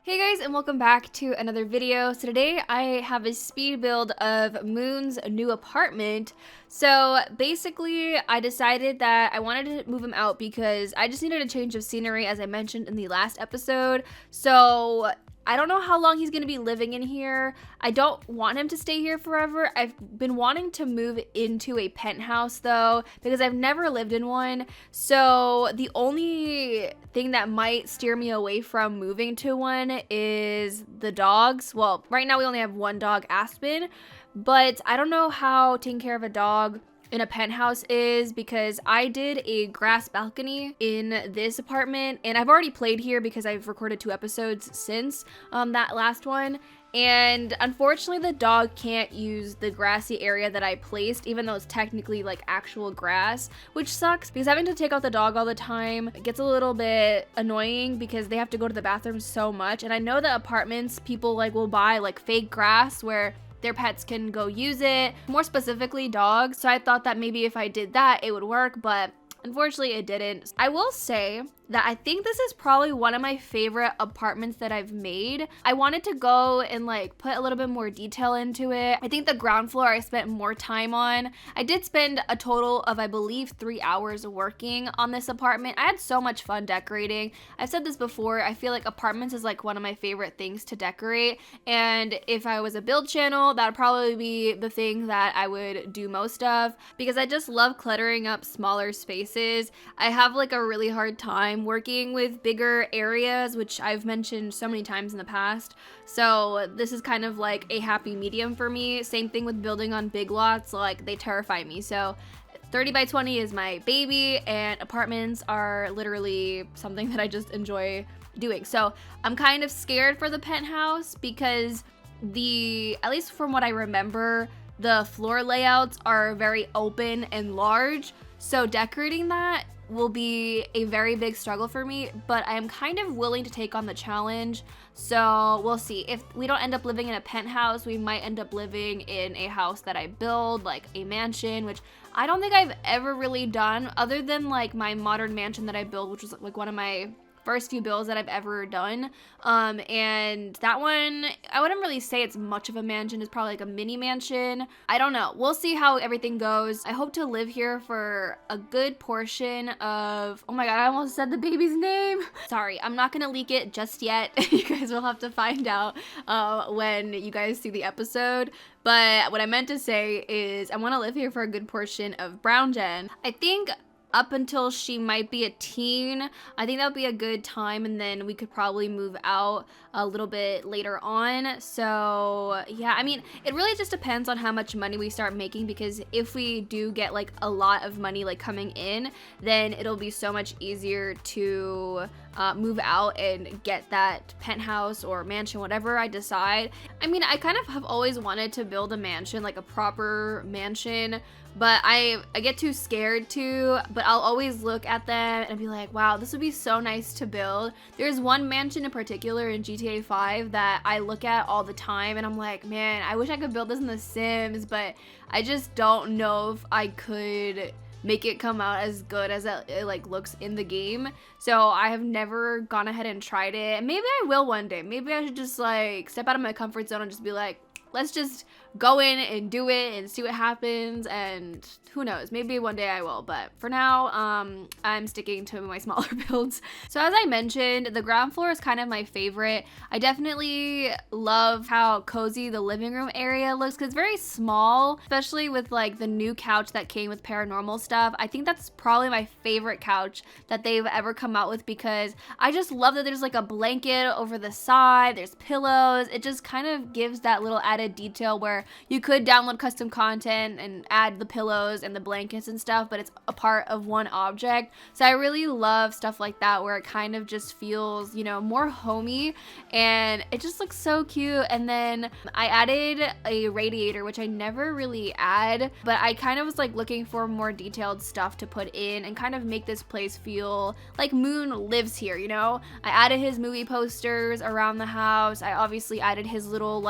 Hey guys, and welcome back to another video. So today I have a speed build of Moon's new apartment. So basically I decided that I wanted to move him out because I just needed a change of scenery, as I mentioned in the last episode. So I don't know how long he's going to be living in here. I don't want him to stay here forever. I've been wanting to move into a penthouse though, because I've never lived in one. So the only thing that might steer me away from moving to one is the dogs. Well, right now we only have one dog, Aspen, but I don't know how taking care of a dog in a penthouse is, because I did a grass balcony in this apartment and I've already played here because I've recorded 2 episodes since that last one, and unfortunately the dog can't use the grassy area that I placed, even though it's technically like actual grass, which sucks because having to take out the dog all the time gets a little bit annoying because they have to go to the bathroom so much. And I know that apartments, people will buy like fake grass where their pets can go use it, more specifically dogs. So I thought that maybe if I did that, it would work, but unfortunately it didn't. I will say that I think this is probably one of my favorite apartments that I've made. I wanted to go and put a little bit more detail into it. I think the ground floor I spent more time on. I did spend a total of, I believe, 3 hours working on this apartment. I had so much fun decorating. I've said this before, I feel like apartments is one of my favorite things to decorate, and if I was a build channel, that would probably be the thing that I would do most of, because I just love cluttering up smaller spaces. I have a really hard time working with bigger areas, which I've mentioned so many times in the past. So this is kind of like a happy medium for me. Same thing with building on big lots, they terrify me. So 30 by 20 is my baby, and apartments are literally something that I just enjoy doing. So I'm kind of scared for the penthouse because at least from what I remember, the floor layouts are very open and large. So decorating that will be a very big struggle for me, but I am kind of willing to take on the challenge. So we'll see. If we don't end up living in a penthouse, we might end up living in a house that I build, like a mansion, which I don't think I've ever really done, other than my modern mansion that I built, which was one of my first few builds that I've ever done. And that one, I wouldn't really say it's much of a mansion. It's probably a mini mansion. I don't know. We'll see how everything goes. I hope to live here for a good portion of, oh my god, I almost said the baby's name. Sorry, I'm not gonna leak it just yet. You guys will have to find out when you guys see the episode. But what I meant to say is I want to live here for a good portion of Brown Gen. I think up until she might be a teen, I think that would be a good time, and then we could probably move out a little bit later on. So yeah, I mean, it really just depends on how much money we start making, because if we do get a lot of money coming in, then it'll be so much easier to move out and get that penthouse or mansion, whatever I decide. I mean, I kind of have always wanted to build a mansion, a proper mansion, but I get too scared to. But I'll always look at them and be like, wow, this would be so nice to build. There's one mansion in particular in GTA 5 that I look at all the time, and I'm like, man, I wish I could build this in The Sims, but I just don't know if I could make it come out as good as it looks in the game. So I have never gone ahead and tried it. Maybe I will one day. Maybe I should just step out of my comfort zone and just be like, let's just go in and do it and see what happens, and who knows, maybe one day I will. But for now, I'm sticking to my smaller builds. So as I mentioned, the ground floor is kind of my favorite. I definitely love how cozy the living room area looks, because it's very small, especially with the new couch that came with paranormal stuff. I think that's probably my favorite couch that they've ever come out with, because I just love that there's a blanket over the side, there's pillows. It just kind of gives that little added detail where you could download custom content and add the pillows and the blankets and stuff, but it's a part of one object. So I really love stuff like that, where it kind of just feels, more homey, and it just looks so cute. And then I added a radiator, which I never really add, but I kind of was looking for more detailed stuff to put in and kind of make this place feel like Moon lives here, I added his movie posters around the house. I obviously added his little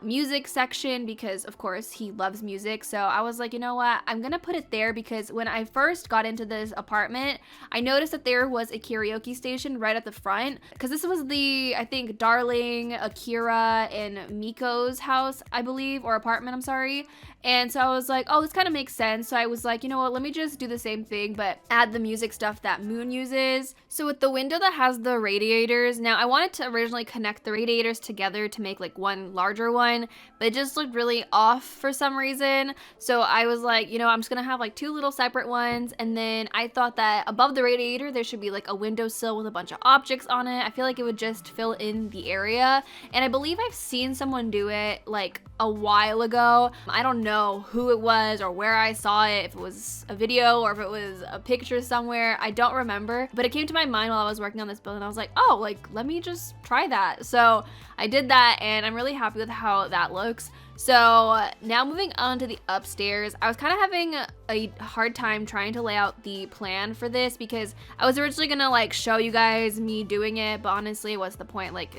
music section because of course he loves music. So I was like, you know what, I'm gonna put it there because when I first got into this apartment, I noticed that there was a karaoke station right at the front, because this was the, I think, Darling, Akira, and Miko's house, I believe, or apartment, I'm sorry. And so I was like, oh, this kind of makes sense. So I was like, you know what, let me just do the same thing, but add the music stuff that Moon uses. So with the window that has the radiators, now I wanted to originally connect the radiators together to make like one larger one, but it just looked really off for some reason. So I was like, you know, I'm just gonna have like two little separate ones. And then I thought that above the radiator, there should be like a windowsill with a bunch of objects on it. I feel like it would just fill in the area. And I believe I've seen someone do it like a while ago. I don't know who it was or where I saw it, if it was a video or if it was a picture somewhere. I don't remember, but it came to my mind while I was working on this build and I was like, oh, like, let me just try that. So I did that and I'm really happy with how that looks. So now moving on to the upstairs, I was kind of having a hard time trying to lay out the plan for this because I was originally gonna like show you guys me doing it, but honestly, what's the point? Like,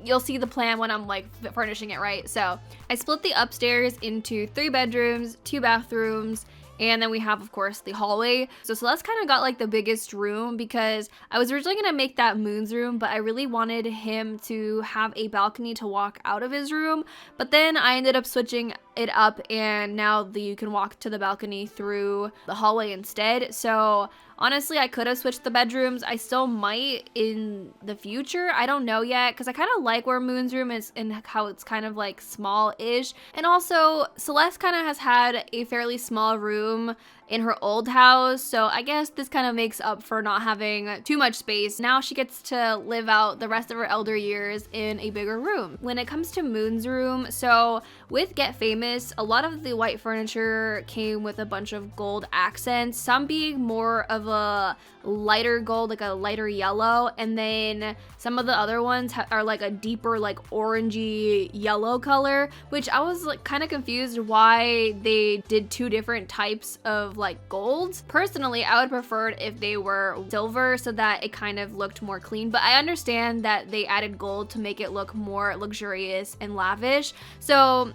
you'll see the plan when I'm like furnishing it, right? So I split the upstairs into 3 bedrooms, 2 bathrooms, and then we have, of course, the hallway. So Celeste kind of got like the biggest room because I was originally gonna make that Moon's room, but I really wanted him to have a balcony to walk out of his room. But then I ended up switching it up and now you can walk to the balcony through the hallway instead. So honestly, I could have switched the bedrooms. I still might in the future. I don't know yet because I kind of like where Moon's room is and how it's kind of like small-ish. And also, Celeste kind of has had a fairly small room in her old house, so I guess this kind of makes up for not having too much space. Now she gets to live out the rest of her elder years in a bigger room. When it comes to Moon's room, so with Get Famous, a lot of the white furniture came with a bunch of gold accents, some being more of a lighter gold, like a lighter yellow, and then some of the other ones are like a deeper like orangey yellow color, which I was like kind of confused why they did 2 different types of like golds. Personally, I would prefer it if they were silver so that it kind of looked more clean, but I understand that they added gold to make it look more luxurious and lavish. So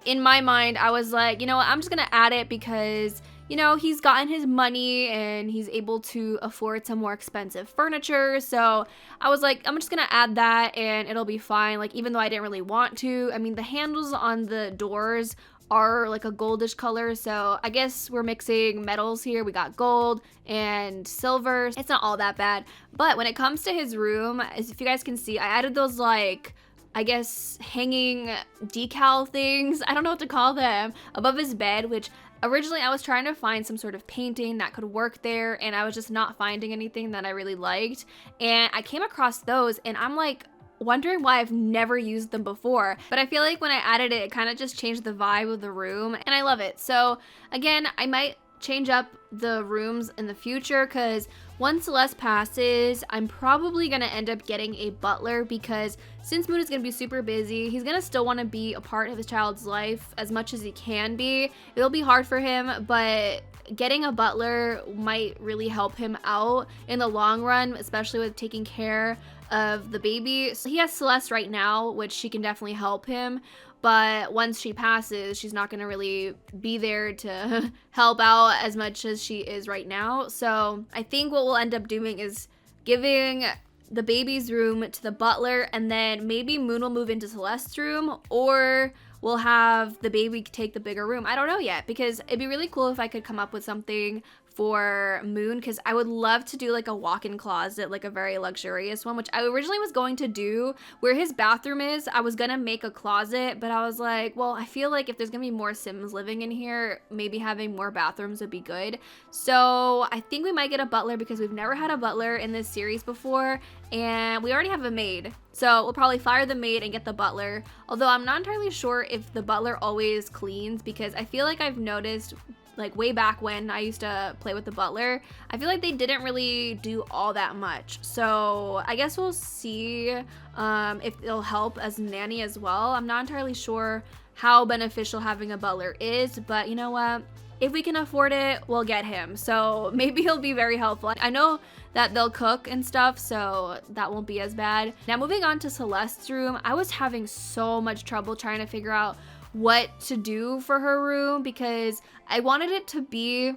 in my mind, I was like, you know what, I'm just gonna add it because, you know, he's gotten his money and he's able to afford some more expensive furniture. So I was like, I'm just gonna add that and it'll be fine. Like, even though I didn't really want to. I mean, the handles on the doors are like a goldish color, so I guess we're mixing metals here. We got gold and silver. It's not all that bad. But when it comes to his room, as if you guys can see, I added those like, I guess, hanging decal things, I don't know what to call them, above his bed, which originally I was trying to find some sort of painting that could work there and I was just not finding anything that I really liked. And I came across those and I'm like wondering why I've never used them before, but I feel like when I added it, it kind of just changed the vibe of the room and I love it. So again, I might change up the rooms in the future because once Celeste passes, I'm probably gonna end up getting a butler because since Moon is gonna be super busy, he's gonna still want to be a part of his child's life as much as he can be. It'll be hard for him, but getting a butler might really help him out in the long run, especially with taking care of the baby. So he has Celeste right now, which she can definitely help him, but once she passes, she's not going to really be there to help out as much as she is right now. So I think what we'll end up doing is giving the baby's room to the butler, and then maybe Moon will move into Celeste's room, or we'll have the baby take the bigger room. I don't know yet, because it'd be really cool if I could come up with something for Moon, because I would love to do like a walk-in closet, like a very luxurious one, which I originally was going to do where his bathroom is. I was gonna make a closet, but I was like, well, I feel like if there's gonna be more Sims living in here, maybe having more bathrooms would be good. So I think we might get a butler because we've never had a butler in this series before, and we already have a maid. So we'll probably fire the maid and get the butler. Although I'm not entirely sure if the butler always cleans, because I feel like I've noticed like way back when I used to play with the butler, I feel like they didn't really do all that much. So I guess we'll see if it'll help as nanny as well. I'm not entirely sure how beneficial having a butler is, but you know what? if we can afford it, we'll get him. So maybe he'll be very helpful. I know that they'll cook and stuff, so that won't be as bad. Now moving on to Celeste's room, I was having so much trouble trying to figure out what to do for her room because I wanted it to be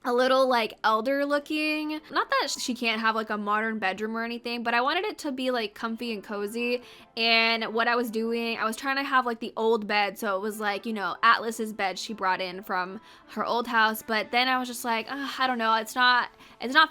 a little like elder looking. Not that she can't have like a modern bedroom or anything, but I wanted it to be like comfy and cozy. And what I was doing, I was trying to have like the old bed, so it was like, you know, Atlas's bed she brought in from her old house. But then I was just like, I don't know, it's not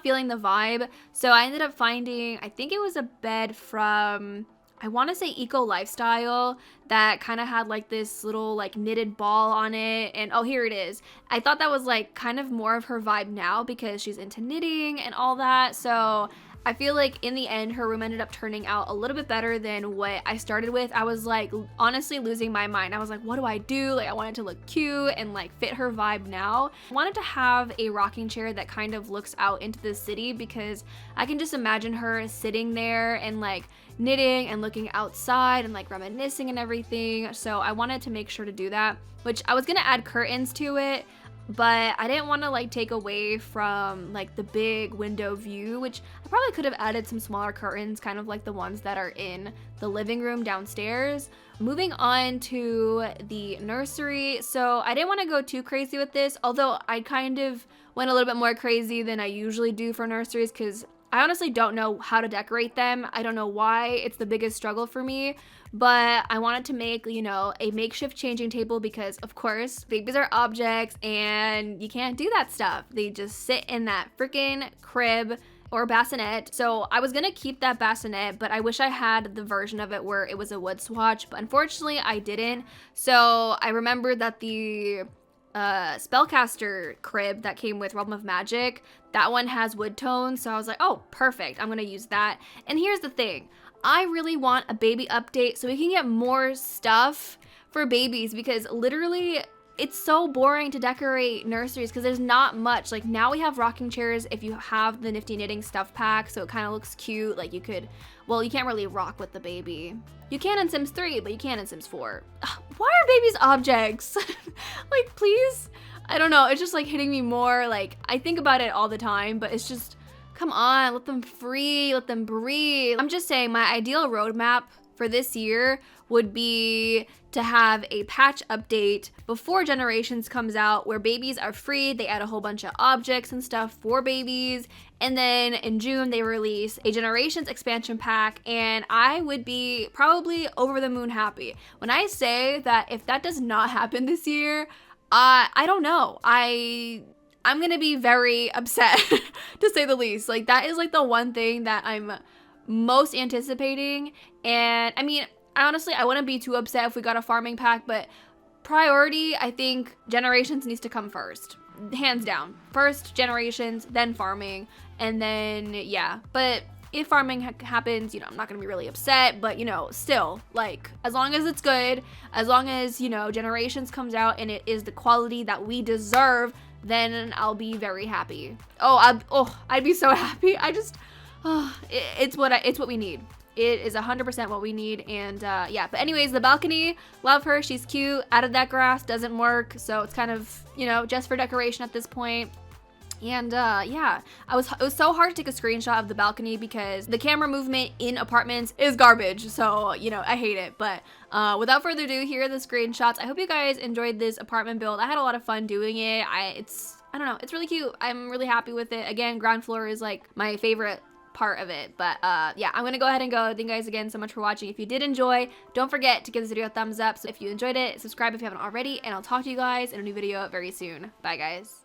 feeling the vibe. So I ended up finding, I think it was a bed from, I want to say Eco Lifestyle, that kind of had like this little like knitted ball on it. And oh, here it is. I thought that was like kind of more of her vibe now because she's into knitting and all that. So I feel like in the end, her room ended up turning out a little bit better than what I started with. I was like honestly losing my mind. I was like, what do I do? Like I wanted to look cute and like fit her vibe now. I wanted to have a rocking chair that kind of looks out into the city because I can just imagine her sitting there and like knitting and looking outside and like reminiscing and everything. So I wanted to make sure to do that, which I was gonna add curtains to it, but I didn't want to like take away from like the big window view, which I probably could have added some smaller curtains, kind of like the ones that are in the living room downstairs. Moving on to the nursery. So I didn't want to go too crazy with this, although I kind of went a little bit more crazy than I usually do for nurseries because I honestly don't know how to decorate them. I don't know why it's the biggest struggle for me, but I wanted to make, you know, a makeshift changing table because of course babies are objects and you can't do that stuff. They just sit in that freaking crib or bassinet. So I was gonna keep that bassinet, but I wish I had the version of it where it was a wood swatch, but unfortunately I didn't. So I remembered that the spellcaster crib that came with Realm of Magic, that one has wood tones, so I was like, oh, perfect, I'm gonna use that. And here's the thing, I really want a baby update so we can get more stuff for babies because literally it's so boring to decorate nurseries because there's not much. Like now we have rocking chairs if you have the Nifty Knitting stuff pack, so it kind of looks cute. Like you could, well, you can't really rock with the baby. You can in Sims 3, but you can't in Sims 4. Ugh, why are babies objects? Like, please? I don't know. It's just like hitting me more. Like, I think about it all the time, but it's just, come on, let them free, let them breathe. I'm just saying my ideal roadmap for this year would be to have a patch update before Generations comes out where babies are free. They add a whole bunch of objects and stuff for babies. And then in June, they release a Generations expansion pack, and I would be probably over the moon happy. When I say that if that does not happen this year, I don't know. I'm gonna be very upset to say the least. Like that is like the one thing that I'm most anticipating. And I mean, honestly, I wouldn't be too upset if we got a farming pack, but priority, I think Generations needs to come first. Hands down. First Generations, then farming, and then, yeah. But if farming happens, you know, I'm not gonna be really upset, but, you know, still, like, as long as it's good, as long as, you know, Generations comes out and it is the quality that we deserve, then I'll be very happy. I'd be so happy. It's what we need. It is 100% what we need. And yeah, but anyways, the balcony, love her, she's cute. Added that grass, doesn't work, so it's kind of, you know, just for decoration at this point. And yeah, it was so hard to take a screenshot of the balcony because the camera movement in apartments is garbage, so you know, I hate it. But without further ado, here are the screenshots. I hope you guys enjoyed this apartment build. I had a lot of fun doing it. I don't know, it's really cute. I'm really happy with it. Again, ground floor is like my favorite part of it. But yeah, I'm gonna go ahead and go. Thank you guys again so much for watching. If you did enjoy, don't forget to give this video a thumbs up. So if you enjoyed it, subscribe if you haven't already, and I'll talk to you guys in a new video very soon. Bye guys.